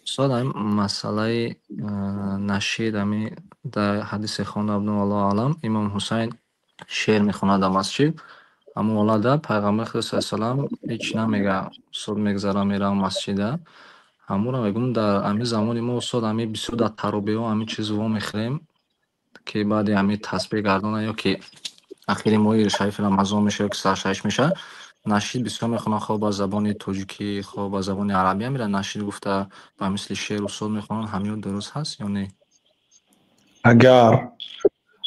استاد این مسئله نشید همی در حدیث خانه ابن الله علم امام حسین شعر میخونه در مسجد، اما ولده پیغمبر خدا صلی الله علیه و سلم هیچ نمیگه. صبح میگذره میره مسجد، همون میگم در امی زمان ما استاد امی بسیار در ترابی ها امی چیز رو میخریم که بعد امی تسبیح گردانه یا که اخیر ماه شریف رمضان میشه یا که سرشایش میشه نشید بسیار میخونن. خواه با زبان تاجیکی خواه با زبان عربی هم میرن نشید گفته با مثل شعر و سول میخونن. همین درست هست یا نه؟ اگر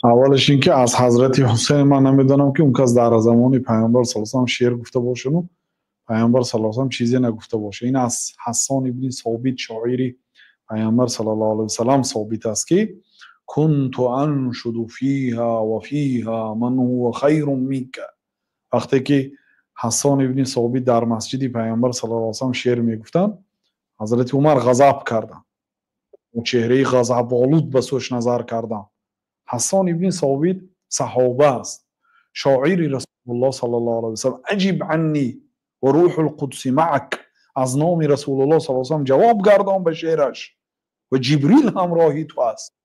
اولش این که از حضرت حسین من نمیدونم که اون کس در زمان پیامبر صلی الله علیه و شعر گفته باشه و پیامبر صلی الله علیه و چیزی نگفته باشه. این از حسان ابن ثابت شاعری پیامبر صلی الله علیه و سلم ثابت است که كنت انشد فيها وفيها من هو خیر منك. وقتی که حسان ابن ثابت در مسجد پیامبر صلی الله علیه و سلم شعر میگفتن، حضرت عمر غضب کردن و چهره غضب آلود به سوش نظر کردن. حسان ابن ثابت صحابه است، شاعر رسول الله صلی الله علیه و سلم. عجب عنی و روح القدس معك، از نام رسول الله صلی الله علیه و سلم جواب گردان به شعرش و جبریل همراهی تو است.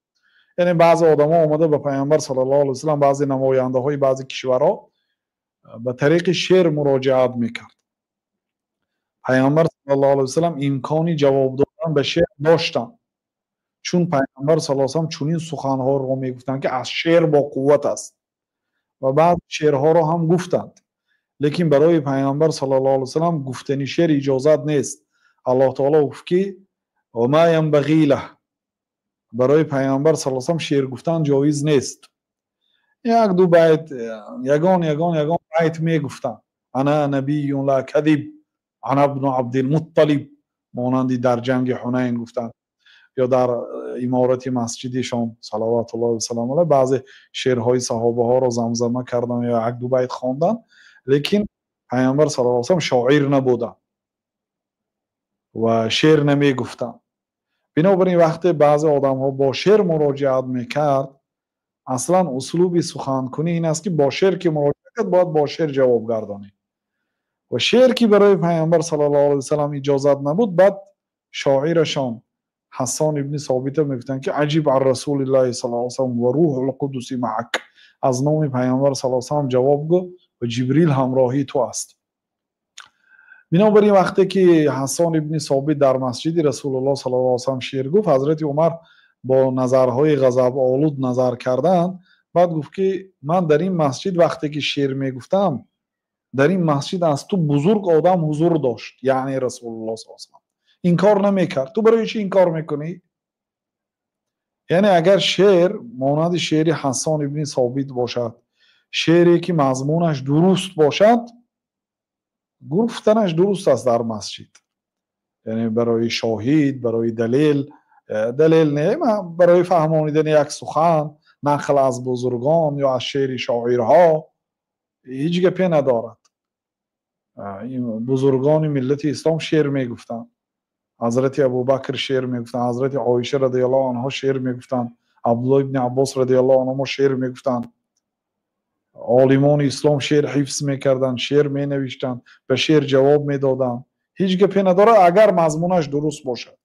یعنی بعضی آدم ها آمده به پیامبر صلی الله علیه و سلم، بعضی نماینده های بعضی کشورها به طریق شعر مراجعت میکرد. پیامبر صلی الله علیه و سلم امکانی جواب دادن به شعر داشتن، چون پیامبر صلی الله علیه و سلم چنین سخنها رو میگفتند که از شعر با قوت است و بعد شعرها رو هم گفتند. لیکن برای پیامبر صلی الله علیه و سلم گفتن شعر اجازت نیست. الله تعالی گفت که و ما ينبغي له، برای پیامبر صلی الله علیه و سلم شعر گفتن جایز نیست. یک دو بیت یگان بیت میگفتن، انا نبی لا کذب انا ابن عبد المطلب، مانندی در جنگ حنین گفتن، یا در امارت مسجدشان صلوات الله و سلام علیه بعضی شعرهای صحابه ها رو زمزمه کردن یا یک دو بیت خواندن. لیکن پیامبر صلی الله علیه و سلم شاعر نبودن و شعر نمی گفتن. بنابراین وقتی بعضی آدم ها با شعر مراجعت میکرد، اصلا اسلوب سخنکنی این است که با شعر که مراجعه کرد باید با شعر جواب گردانی، و شعر که برای پیامبر صلی الله علیه و سلم اجازت نبود، بعد شاعرشان حسان ابن ثابت میگفتن که عجیب عن رسول الله صلی الله علیه و سلم و روح القدس معك، از نام پیامبر صلی الله علیه و سلم جواب گو و جبریل همراهی تو است. بنابراین وقتی که حسان ابن ثابت در مسجد رسول الله صلی الله علیه و سلم شعر گفت، حضرت عمر با نظرهای غضب آلود نظر کردن. بعد گفت که من در این مسجد وقتی که شعر میگفتم، در این مسجد از تو بزرگ آدم حضور داشت، یعنی رسول الله صلی الله علیه و سلم. این کار نمیکرد، تو برای چی این کار میکنی؟ یعنی اگر شعر مانند شعر حسان ابن ثابت باشد، شعری که مضمونش درست باشد، گفتنش درست است در مسجد، یعنی برای شاهد، برای دلیل نه، برای فهمانیدن یک سخن، نقل از بزرگان یا از شعر شاعرها، هیچ گپی ندارد. بزرگان ملت اسلام شعر میگفتن، حضرت ابوبکر شعر میگفتن، حضرت عایشه رضی الله عنها شعر میگفتن، عبدالله ابن عباس رضی الله عنهما شعر میگفتن، عالمان اسلام شعر حفظ میکردن، شعر مینوشتن، به شعر جواب میدادن. هیچ گپی نداره اگر مضمونش درست باشه.